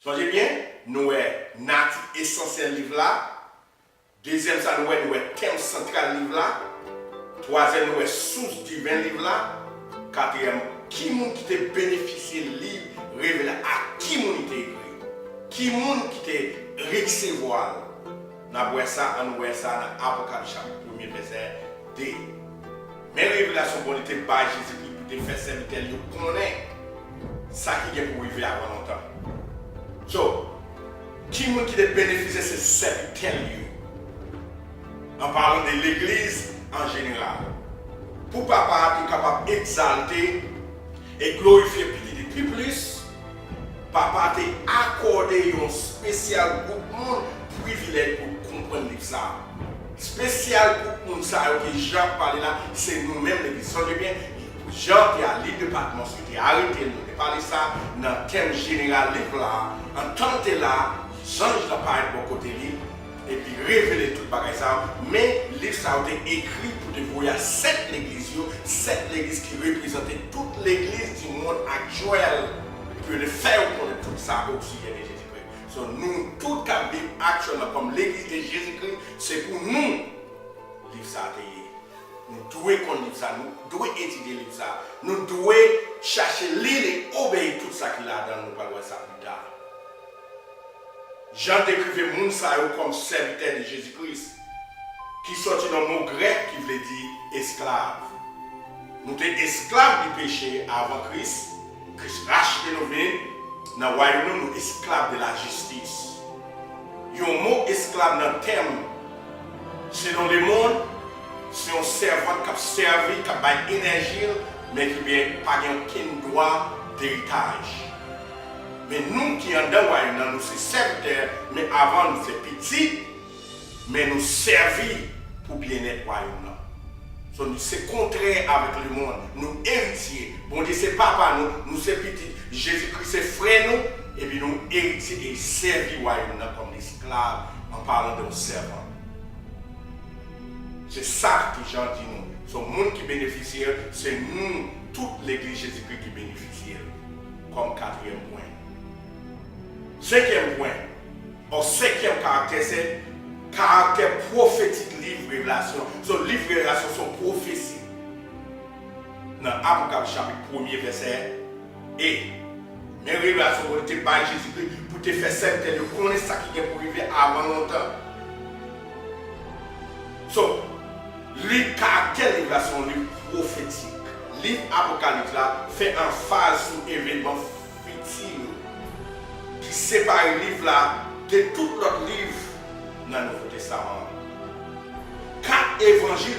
Songez bien, nous avons natif essentiel livre là. Deuxième, ça nous avons thème central livre là. Troisième, nous avons source divin livre là. Quatrième, qui moun qui te bénéficié livre révélé à qui moun qui écrit. Qui moun qui te recevoir. Nous voyons ça, nous voyons ça dans Apocalypse chapitre 1 verset 2. Mais révélation pour te par Jésus-Christ pour te faire serviteur, il connaît ça qui est pour vivre avant longtemps. So, qui moun qui te bénéficie c'est serviteur. En parlant de l'église en général. Pour papa être capable d'exalter et glorifier petit plus, papa t'a accordé un spécial groupe monde privilège pour comprendre ça. Spécial groupe monde ça que Jean parlait là, c'est nous-mêmes l'église. Songez bien, Jean qui a le département, qui a arrêté de parler ça dans le thème général livre là. En tant que là, Jean n'a pas été bon côté livre. Et puis révéler tout le bagage ça. Mais le livre ça a été écrit pour te voir 7 églises qui représentent toute l'église du monde actuel. Pour le faire connaître tout ça aussi de Jésus-Christ. So, nous, tout qui vivons actuellement comme l'église de Jésus-Christ, c'est pour nous, le livre ça a été. Nous devons connaître livre ça, nous devons étudier le livre ça, nous devons chercher lire et obéir tout ça qu'il a dans nous, pas voir ça plus tard. Jean décrivait Mounsa comme serviteur de Jésus-Christ, qui sortit dans le mot grec qui voulait dire esclave. Nous étions esclaves du péché avant Christ. Christ rachetait nos vies. Dans le royaume, nous esclaves de la justice. Il y a un mot esclave dans le terme. C'est dans le monde, c'est un servant qui a servi, qui a eu énergie, mais qui n'a pas aucun droit d'héritage. Mais nous qui sommes dans le royaume, nous sommes serviteurs, mais avant nous sommes petits, mais nous servons pour bien-être royaume. So, c'est contraire avec le monde. Nous héritiers. Bon Dieu, c'est papa nous sommes petits. Jésus-Christ, c'est frère nous, et puis nous héritiers et servis royaume comme esclaves en parlant de nos servants. C'est ça que Jean dit nous. Ce monde qui bénéficie, c'est nous, toute l'église Jésus-Christ qui bénéficie. Comme quatrième point. Cinquième point, au cinquième caractère, c'est caractère prophétique livre révélation. Ce livre révélation sont prophéties. Dans Apocalypse chapitre 1 verset et mes révélations pour te par Jésus-Christ pour te faire servir de connaître ça qui est pour arriver avant longtemps. So, le caractère révélation livre prophétique. Livre Apocalypse là fait emphase sur événements futurs. Qui sépare le livre là de tout l'autre livre dans le Nouveau Testament. 4 évangiles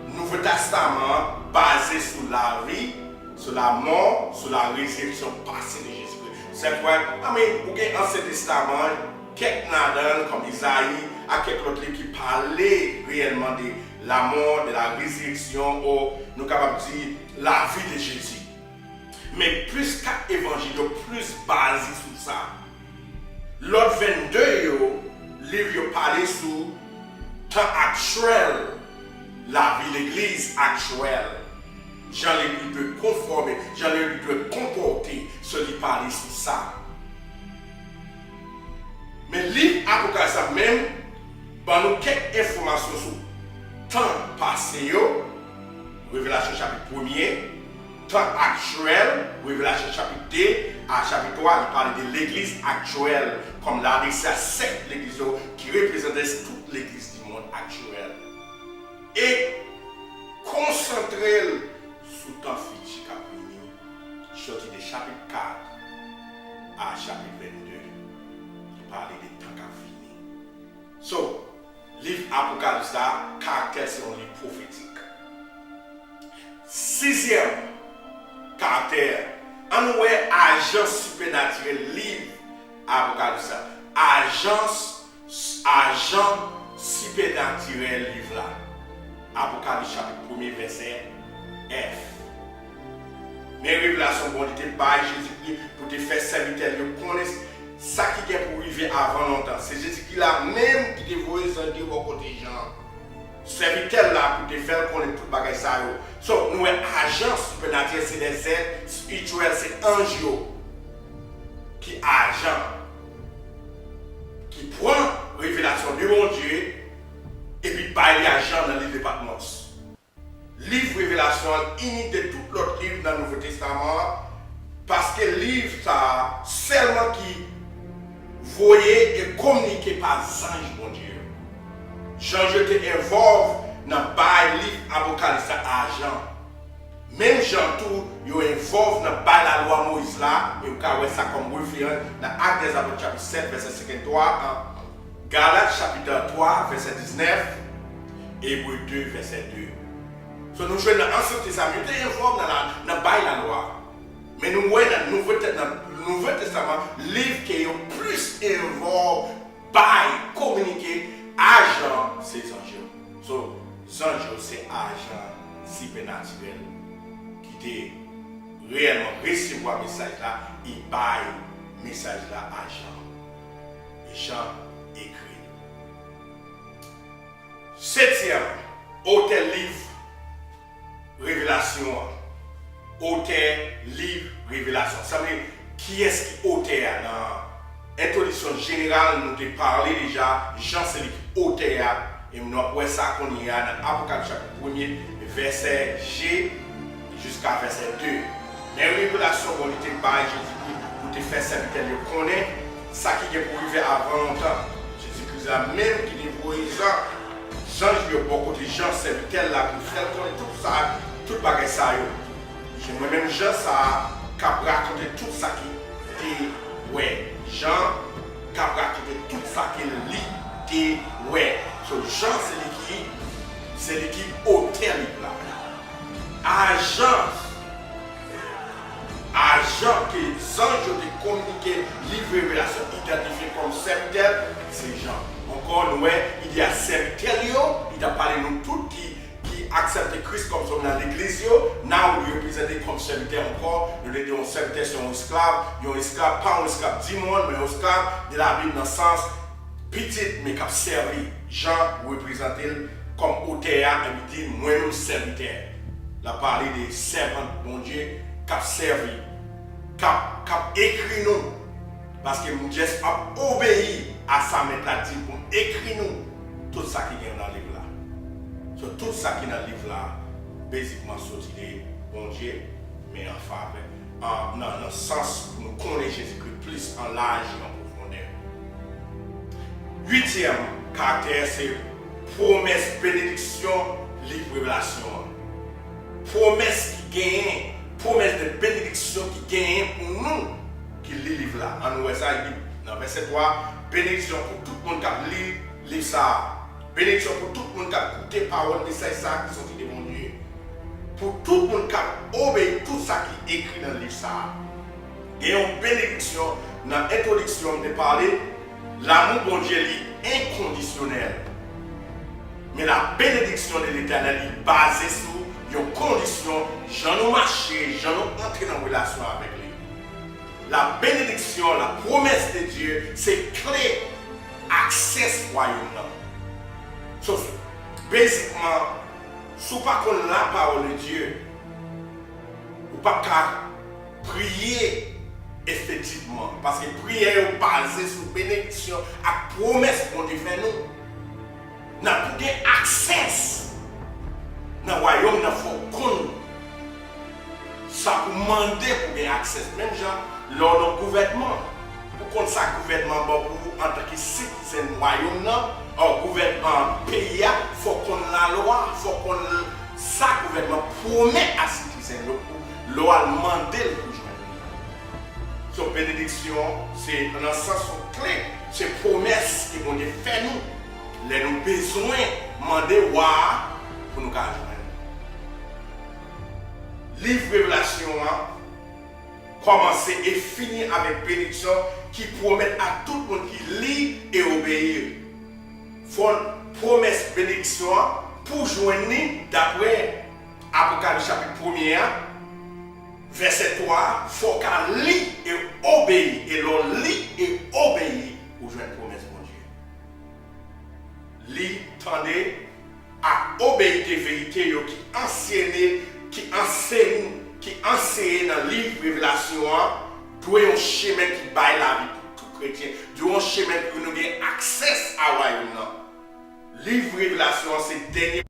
Nouveau Testament basés sur la vie, sur la mort, sur la résurrection passée de Jésus-Christ. C'est pourquoi, vous avez l'Ancien Testament, quelques nadans comme Isaïe, à quelques autres livres qui parlaient réellement de la mort, de la résurrection, ou nous sommes capables de dire la vie de Jésus. Mais plus 4 évangiles, plus basés sur ça. L'autre 22, livre parle sur le temps actuel, la vie de l'église actuelle. J'en ai de conformer, j'en ai de comporter, ce qui parle sur ça. Mais le livre Apocalypse même, ben nous quelques informations sur le temps passé, Révélation chapitre 1er, temps actuel, Révélation chapitre 2, à chapitre 3, il parle de l'église actuelle, comme là, c'est à 7 l'église qui représentait toute l'église du monde actuel. Et concentrer sur le temps futur qui a venu, sorti de chapitre 4 à chapitre 22, qui parle de temps qui a fini. So, livre Apocalypse, caractère, c'est un livre prophétique. 6e caractère, on voit agence supernaturelle livre Apocalypse. Agent supernaturel livre là. Apocalypse chapitre 1er verset F. Mes révélations vont être par Jésus-Christ pour te faire serviteur de connaître ça qui est pour arriver avant longtemps. C'est Jésus-Christ là même qui te voit dire au côté gens. Serviteur là pour te faire connaître tout bagage ça. So, nous agents supernaturels, c'est des êtres spirituels, c'est anges qui agents qui prend révélation de mon Dieu et puis bail l'argent dans le département. Livre révélation unique de tout l'autre livre dans le Nouveau Testament parce que le livre ça seulement qui voyait et communiqué par ange mon Dieu. Jean je te involve dans le livre Apocalypse à Jean. Même Jean tout, il involve dans la loi Moïse là, et vous avez ça comme référence dans Actes des Apôtres chapitre 7 verset 53, Galates chapitre 3 verset 19, Hébreux 2 verset 2. So, nous jouons dans l'Ancien Testament, nous sommes involvés dans la loi. Mais nous voyons dans le Nouveau Testament, livre qui est plus involvé, communiqué, agent, c'est les anges. So, les anges, c'est agent supernaturel qui est réellement recevoir le message là, il baille le message là à Jean. Et Jean écrit. Septième, autel livre, révélation. Auteur, livre, révélation. Ça veut dire, qui est-ce qui auteur dans l'introduction générale, nous avons parlé déjà, Jean c'est l'auteur, et nous avons ça qu'on y a dans l'Apocalypse chapitre 1er, verset G jusqu'à verset 2. Mais révélation, on était par Jésus-Christ, pour te faire serviteur, on connaît ça qui est pour arriver avant longtemps. Jésus-Christ a même qui est pour Jean. Jean, je veux beaucoup de gens serviteurs là pour faire connaître tout ça, tout bagage ça. Moi-même, Jean, ça a raconté tout ça qui était, ouais. Jean, qui a raconté tout ça qui était, ouais. So, Jean, c'est l'équipe autel là. Agent que les anges ont communiqué, livre révélation, identifié comme serviteur, c'est Jean. Encore, nous, il y a serviteur, il a parlé de nous tous qui accepter Christ comme son dans l'église, nous représenter comme serviteur encore, nous avons un serviteur sur un esclave, pas un esclave du monde, mais un esclave de la Bible dans le sens petit, mais qui a servi. Jean représente comme auteur, et dit, moi-même serviteur. Il a parlé des servants de mon Dieu qui a servi, qui a écrit nous, parce que nous avons obéi à sa méthode pour écrire nous tout ça qui est dans le livre là. So, tout ça qui est dans le livre là, basiquement, sorti de bon Dieu, mais en faveur, dans le sens où nous connaissons Jésus-Christ plus en large et en profondeur. Huitième caractère, c'est promesse, bénédiction, livre, révélation. Promesse qui gagne, promesse de bénédiction qui gagne pour nous qui lit le livre là. En nous, ça, il dit dans verset 3, bénédiction pour tout le monde qui lit le livre ça. Bénédiction pour tout le monde qui a écouté la parole de ça qui sont de mon Dieu. Pour tout le monde qui a obéi tout ça qui est écrit dans le livre ça. Et une bénédiction, dans l'introduction de parler, l'amour bon Dieu est inconditionnel. Mais la bénédiction de l'Éternel est basée sur une condition, j'en ai marché, j'en ai entré en relation avec lui. La bénédiction, la promesse de Dieu, c'est clé, accès au royaume. So, basiquement, si vous ne connaissez pas la parole de Dieu, vous ne pouvez pas prier effectivement. Parce que prière est basée sur la bénédiction et la promesse qu'on Dieu fait nous. Nous avons accès dans le royaume, il faut connaître. Ça pour demander pour avoir accès. Même gens, lors du gouvernement. Pour qu'on ça gouvernement en tant que citoyen du royaume, au gouvernement pays, il faut qu'on la loi, il faut qu'on ça gouvernement promet à citoyen la loi demander le pour joindre. Cette bénédiction, c'est dans un sens clé, c'est promesse qui vont faire nous. Les nous besoin demander pour nous joindre. Livre Révélation commencer et finir avec bénédiction qui promet à tout le monde qui lit et obéit. Faut promesse bénédiction pour joindre d'après Apocalypse chapitre 1er, verset 3, il faut qu'on lit et obéit. Et l'on lit et obéit pour joindre promesse de Dieu. Lit, tendez, à obéir des vérités qui enseignent dans le livre Révélation, pour un chemin qui baille la vie pour tout chrétien, du chemin pour nous avoir accès à royaume. Livre Révélation, c'est dernier